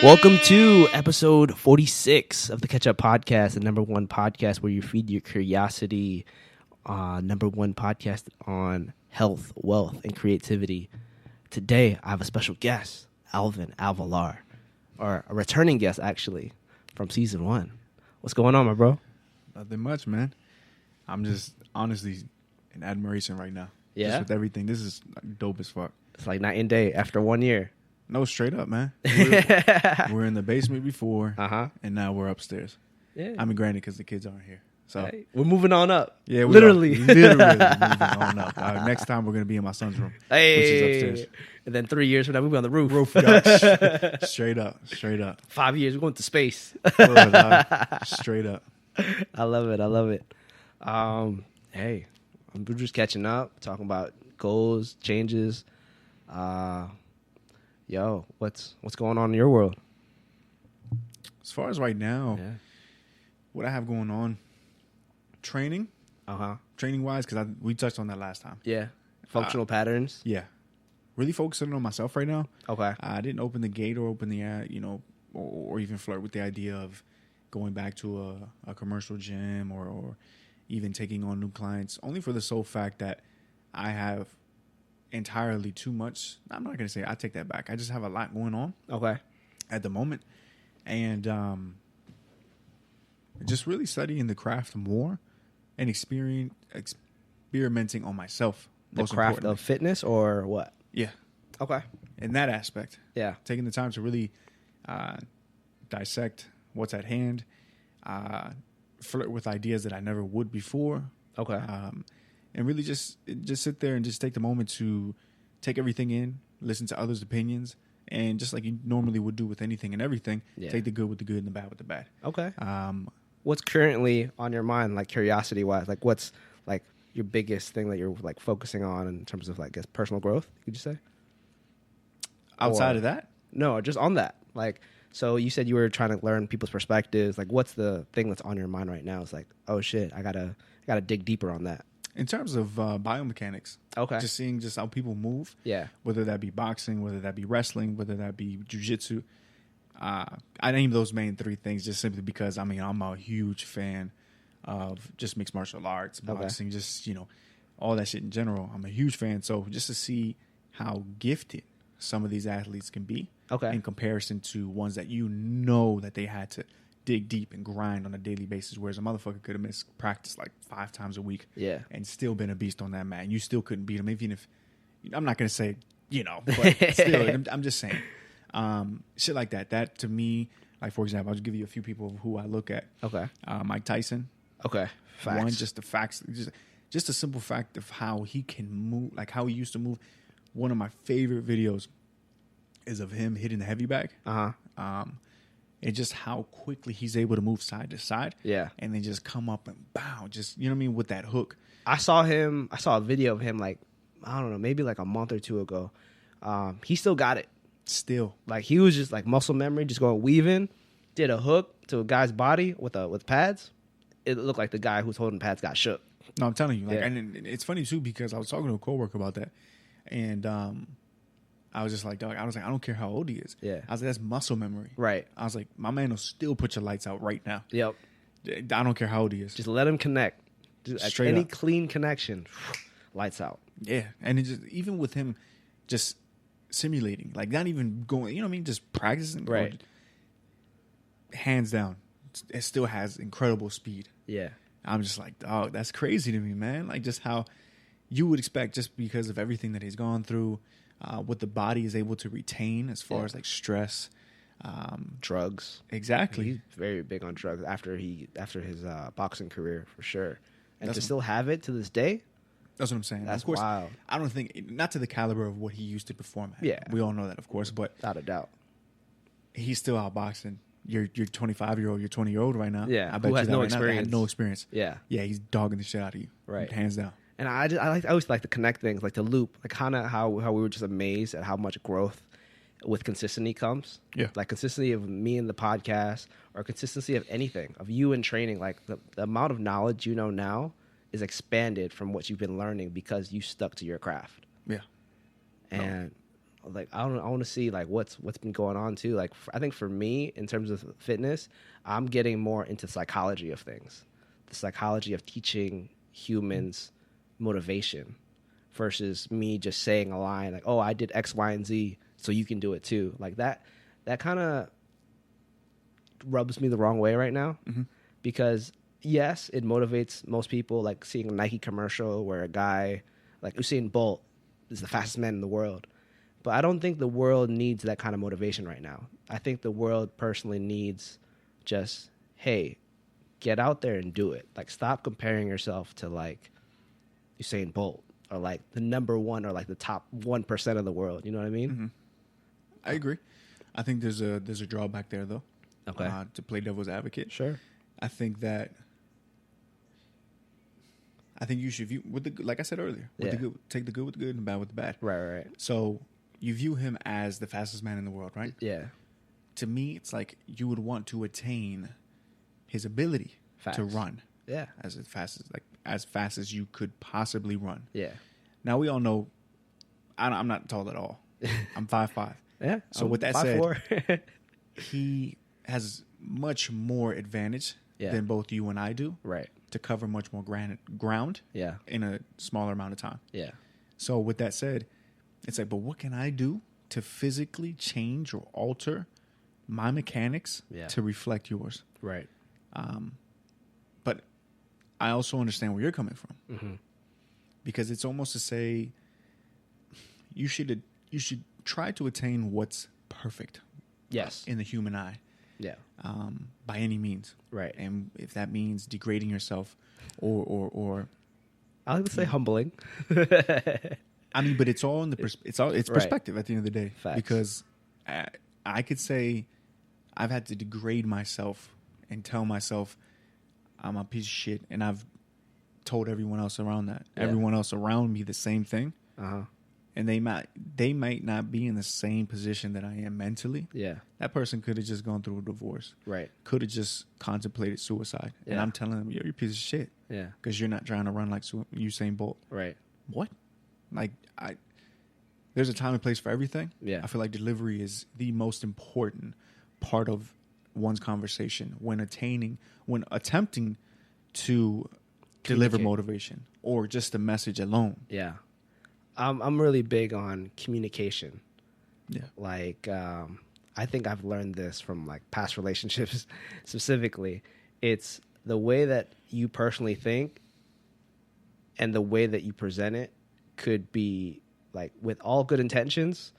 Welcome to episode 46 of the Catch Up Podcast, the number one podcast where you feed your curiosity, number one podcast on health, wealth, and creativity. Today, I have a special guest, Alvin Alvelar, or a returning guest, actually, from season 1. What's going on, my bro? Nothing much, man. I'm just honestly in admiration right now. Yeah? Just with everything. This is dope as fuck. It's like night and day after 1 year. No, straight up, man. We're in the basement before, and now we're upstairs. Yeah. I mean, granted, because the kids aren't here. So Hey, we're moving on up. yeah, we literally. are literally moving on up. Next time, we're going to be in my son's room, which is upstairs. And then 3 years from now, we'll be on the roof. Straight up. 5 years, we're going to space. Straight up. I love it. Hey, we're just catching up, talking about goals, changes. Yo, what's going on in your world? As far as right now, Yeah. what I have going on, training wise, because we touched on that last time. Yeah. Functional patterns. Yeah. Really focusing on myself right now. Okay. I didn't open the gate or open the, or even flirt with the idea of going back to a commercial gym or even taking on new clients, only for the sole fact that I have entirely too much. I'm not going to say I take that back. I just have a lot going on. Okay. At the moment. And just really studying the craft more and experimenting on myself. The craft of fitness or what? Yeah. Okay. In that aspect. Yeah. Taking the time to really dissect what's at hand, flirt with ideas that I never would before. Okay. And really just sit there and just take the moment to take everything in, listen to others' opinions, and just like you normally would do with anything and everything, take the good with the good and the bad with the bad. Okay. What's currently on your mind, like curiosity-wise? Like what's like your biggest thing that you're like focusing on in terms of like guess personal growth, could you say? Outside of that? No, just on that. Like, so you said you were trying to learn people's perspectives. Like, what's the thing that's on your mind right now? It's like, oh shit, I gotta dig deeper on that. In terms of biomechanics, Okay, just seeing just how people move, whether that be boxing, whether that be wrestling, whether that be jiu-jitsu. I named those main three things just simply because, I mean, I'm a huge fan of just mixed martial arts, boxing, just, all that shit in general. I'm a huge fan. So just to see how gifted some of these athletes can be in comparison to ones that that they had to dig deep and grind on a daily basis, whereas a motherfucker could have missed practice like 5 times a week and still been a beast on that mat. And you still couldn't beat him, even if, I'm not going to say, but still, I'm just saying. Shit like that. That to me, like for example, I'll just give you a few people who I look at. Okay. Mike Tyson. Okay. Facts. One, just the facts, just a simple fact of how he can move, like how he used to move. One of my favorite videos is of him hitting the heavy bag. And just how quickly he's able to move side to side. Yeah. And then just come up and bow. Just, with that hook. I saw a video of him like, I don't know, maybe like a month or two ago. He still got it. Still. Like he was just like muscle memory, just going weaving, did a hook to a guy's body with pads. It looked like the guy who's holding pads got shook. No, I'm telling you. And it's funny too because I was talking to a coworker about that. And I was just like, dog, I don't care how old he is. Yeah. I was like, that's muscle memory. Right. I was like, my man will still put your lights out right now. Yep. I don't care how old he is. Just let him connect. Just any clean connection, lights out. Yeah. And it just, even with him just simulating, like not even going, just practicing. Right. Hands down, it still has incredible speed. Yeah. I'm just like, dog, that's crazy to me, man. Like just how you would expect just because of everything that he's gone through. What the body is able to retain as far as like stress, drugs. Exactly. He's very big on drugs after his boxing career for sure, and to still have it to this day. That's what I'm saying. That's of course, wild. I don't think not to the caliber of what he used to perform at. Yeah, we all know that, of course, but without a doubt, he's still outboxing. Your 25-year-old, your 20-year-old right now. Yeah, I bet who has you no right experience. Now, had no experience. Yeah, he's dogging the shit out of you. Right, hands down. And I always like to connect things, like the loop, like kind of how we were just amazed at how much growth with consistency comes. Yeah, like consistency of me in the podcast, or consistency of anything, of you in training. Like the amount of knowledge you know now is expanded from what you've been learning because you stuck to your craft. Yeah, and like I want to see like what's been going on too. Like I think for me, in terms of fitness, I'm getting more into psychology of things, the psychology of teaching humans motivation versus me just saying a line like, oh, I did X, Y, and Z, so you can do it too. Like that kind of rubs me the wrong way right now, because yes, it motivates most people, like seeing a Nike commercial where a guy like Usain Bolt is the fastest man in the world. But I don't think the world needs that kind of motivation right now. I think the world personally needs just, hey, get out there and do it. Like, stop comparing yourself to like Usain Bolt or like the number one or like the top 1% of the world. You know what I mean? I agree. I think there's a drawback there though. Okay. To play devil's advocate. Sure. I think you should view with the, like I said earlier, with the good, take the good with the good and the bad with the bad. Right. So you view him as the fastest man in the world, right? Yeah. To me, it's like you would want to attain his ability to run. Yeah. As fast as you could possibly run. Yeah. Now we all know I'm not tall at all. I'm 5'5". Yeah. So with that 5'4". he has much more advantage than both you and I do. Right. To cover much more ground. Yeah. In a smaller amount of time. Yeah. So with that said, it's like, but what can I do to physically change or alter my mechanics to reflect yours? Right. But I also understand where you're coming from, because it's almost to say you should try to attain what's perfect. Yes. In the human eye. Yeah. By any means. Right. And if that means degrading yourself or I would say humbling. I mean, but it's all in the it's perspective at the end of the day. Facts. Because I could say I've had to degrade myself and tell myself I'm a piece of shit, and I've told everyone else around everyone else around me the same thing. And they might not be in the same position that I am mentally. Yeah, that person could have just gone through a divorce. Right, could have just contemplated suicide. Yeah. And I'm telling them, you're a piece of shit. Yeah, because you're not trying to run like Usain Bolt. Right. What? Like there's a time and place for everything. Yeah, I feel like delivery is the most important part of one's conversation when attempting to deliver motivation or just a message alone. Yeah. I'm really big on communication. Yeah. Like, I think I've learned this from like past relationships specifically. It's the way that you personally think and the way that you present it could be like, with all good intentions,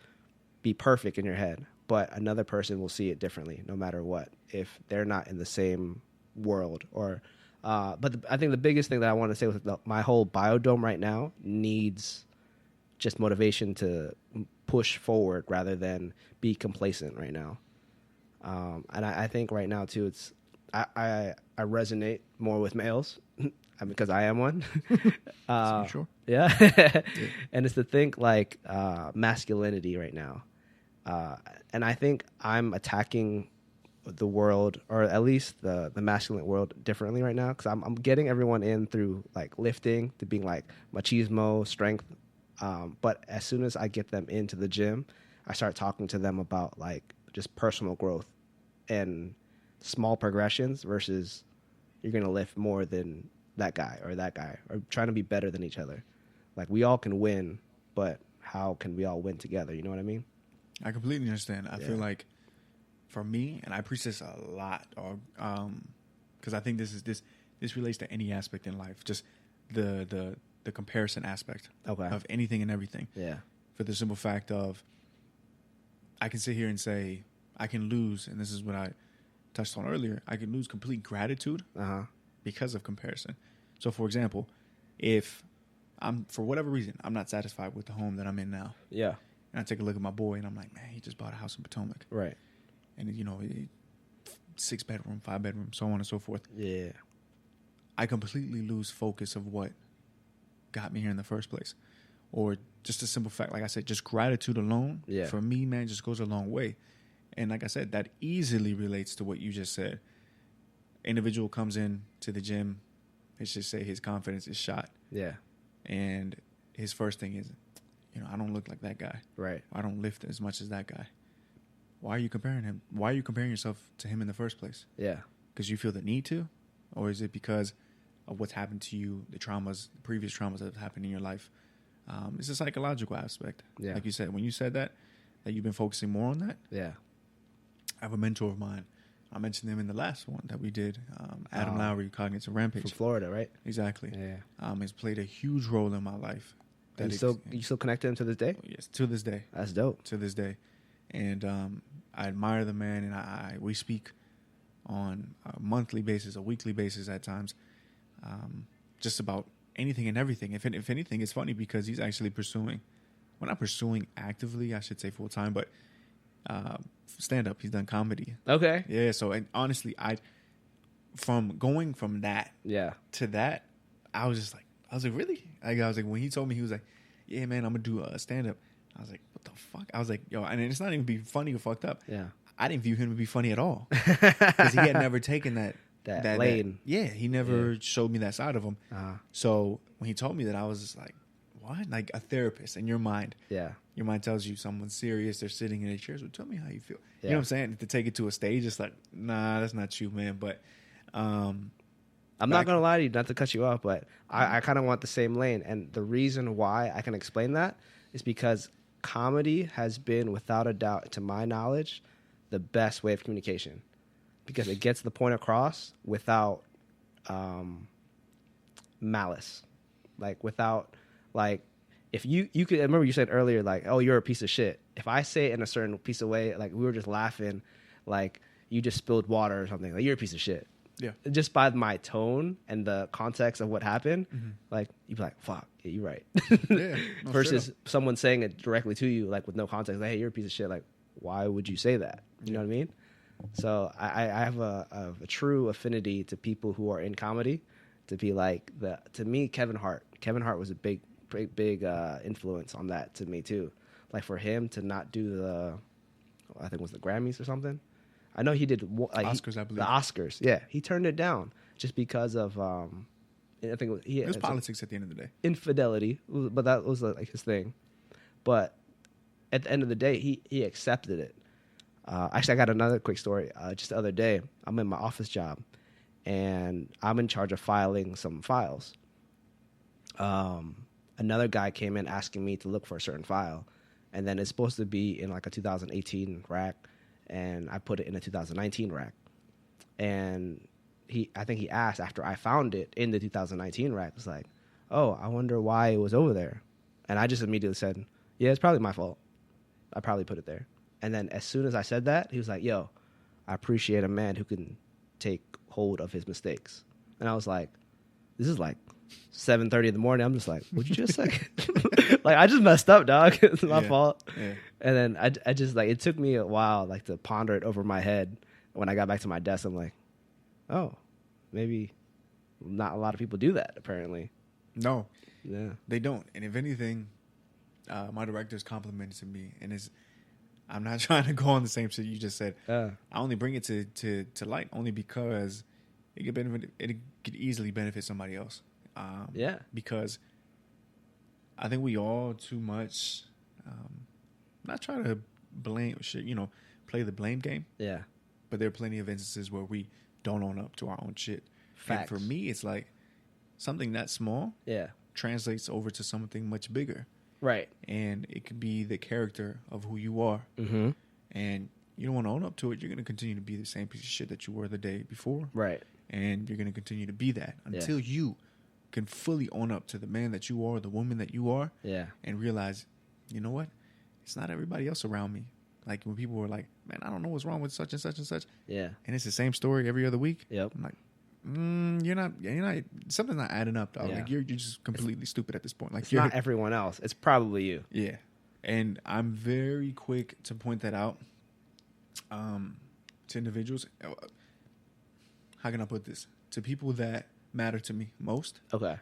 be perfect in your head, but another person will see it differently no matter what, if they're not in the same world or, but I think the biggest thing that I want to say with my whole biodome right now needs just motivation to push forward rather than be complacent right now. And I think right now too, it's I resonate more with males because I am one. Sure. Yeah. And it's to think like masculinity right now. And I think I'm attacking the world, or at least the masculine world, differently right now, because I'm getting everyone in through like lifting to being like machismo, strength. But as soon as I get them into the gym, I start talking to them about like just personal growth and small progressions versus you're going to lift more than that guy or trying to be better than each other. Like, we all can win, but how can we all win together? You know what I mean? I completely understand. I feel like for me, and I preach this a lot, because I think this relates to any aspect in life, just the comparison aspect of anything and everything. Yeah. For the simple fact of, I can sit here and say, I can lose, and this is what I touched on earlier, I can lose complete gratitude because of comparison. So, for example, if for whatever reason, I'm not satisfied with the home that I'm in now. Yeah. And I take a look at my boy, and I'm like, man, he just bought a house in Potomac. Right. And, 6-bedroom, 5-bedroom, so on and so forth. Yeah. I completely lose focus of what got me here in the first place. Or just a simple fact, like I said, just gratitude alone, for me, man, just goes a long way. And like I said, that easily relates to what you just said. Individual comes in to the gym, let's just say his confidence is shot. Yeah. And his first thing is, I don't look like that guy. Right. I don't lift as much as that guy. Why are you comparing him? Why are you comparing yourself to him in the first place? Yeah. Because you feel the need to? Or is it because of what's happened to you, the previous traumas that have happened in your life? It's a psychological aspect. Yeah. Like you said, when you said that you've been focusing more on that. Yeah. I have a mentor of mine. I mentioned him in the last one that we did. Adam Lowry, Cognitive Rampage. From Florida, right? Exactly. Yeah. He's played a huge role in my life. You still connect to him to this day? Yes, to this day. That's dope. To this day. And I admire the man, and we speak on a monthly basis, a weekly basis at times, just about anything and everything. If anything, it's funny because he's actually pursuing, well, not pursuing actively, I should say full time, but stand up. He's done comedy. Okay. Yeah. So, and honestly, going from that to that, I was like, really? I was like, when he told me, he was like, yeah, man, I'm gonna do a stand up. I was like, what the fuck? I was like, yo, and it's not even be funny or fucked up. Yeah. I didn't view him to be funny at all because he had never taken that lane. He never showed me that side of him. Uh-huh. So when he told me that, I was just like, what? Like a therapist in your mind. Yeah. Your mind tells you someone's serious. They're sitting in their chairs. Well, tell me how you feel. You know what I'm saying? To take it to a stage, it's like, nah, that's not you, man. But I'm not going to lie to you, not to cut you off, but I kind of want the same lane. And the reason why I can explain that is because comedy has been, without a doubt, to my knowledge, the best way of communication, because it gets the point across without malice, like without like if you could. I remember you said earlier like, oh, you're a piece of shit. If I say it in a certain piece of way, like we were just laughing, like you just spilled water or something, like you're a piece of shit. Yeah. Just by my tone and the context of what happened, like you'd be like, fuck, yeah, you're right. Yeah. No, versus someone saying it directly to you, like with no context, like, hey, you're a piece of shit. Like, why would you say that? You know what I mean? So I have a true affinity to people who are in comedy, to be like to me, Kevin Hart. Kevin Hart was a big influence on that to me too. Like for him to not do I think it was the Grammys or something. I know he did Oscars, I believe. The Oscars, yeah. He turned it down just because of I think it was politics at the end of the day. Infidelity, but that was like his thing. But at the end of the day, he accepted it. Actually, I got another quick story. Just the other day, I'm in my office job, and I'm in charge of filing some files. Another guy came in asking me to look for a certain file, and then it's supposed to be in like a 2018 rack, and I put it in a 2019 rack. And I think he asked after I found it in the 2019 rack, was like, oh, I wonder why it was over there. And I just immediately said, yeah, it's probably my fault. I probably put it there. And then as soon as I said that, he was like, yo, I appreciate a man who can take hold of his mistakes. And I was like, this is like 7:30 in the morning. I'm just like, what'd you just say? Like, I just messed up, dog. It's my fault. Yeah. And then I just like, it took me a while like to ponder it over my head. When I got back to my desk, I'm like, oh, maybe not a lot of people do that, apparently. No. Yeah. They don't. And if anything, my director's complimented me, and I'm not trying to go on the same shit you just said. I only bring it to light only because it could easily benefit somebody else. Because I think we all too much not try to blame shit, play the blame game. Yeah. But there are plenty of instances where we don't own up to our own shit. Facts. And for me, it's like something that small translates over to something much bigger. Right. And it could be the character of who you are. Mm-hmm. And you don't want to own up to it. You're going to continue to be the same piece of shit that you were the day before. Right. And you're going to continue to be that until you can fully own up to the man that you are, the woman that you are. Yeah. And realize, you know what? It's not everybody else around me. Like when people were like, man, I don't know what's wrong with such and such and such. Yeah. And it's the same story every other week. Yep. I'm like, you're not, something's not adding up, dog. Yeah. Like you're just completely stupid at this point. Like it's not everyone else. It's probably you. Yeah. And I'm very quick to point that out to individuals. How can I put this? To people that matter to me most. Okay.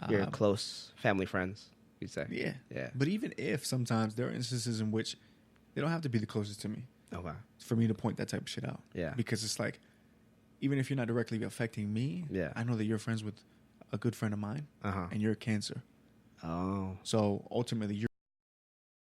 Your close family friends, you'd say. Yeah. Yeah. But even if sometimes there are instances in which they don't have to be the closest to me. Okay. For me to point that type of shit out. Yeah. Because it's like, even if you're not directly affecting me, I know that you're friends with a good friend of mine, and you're a Cancer. Oh. So ultimately, you're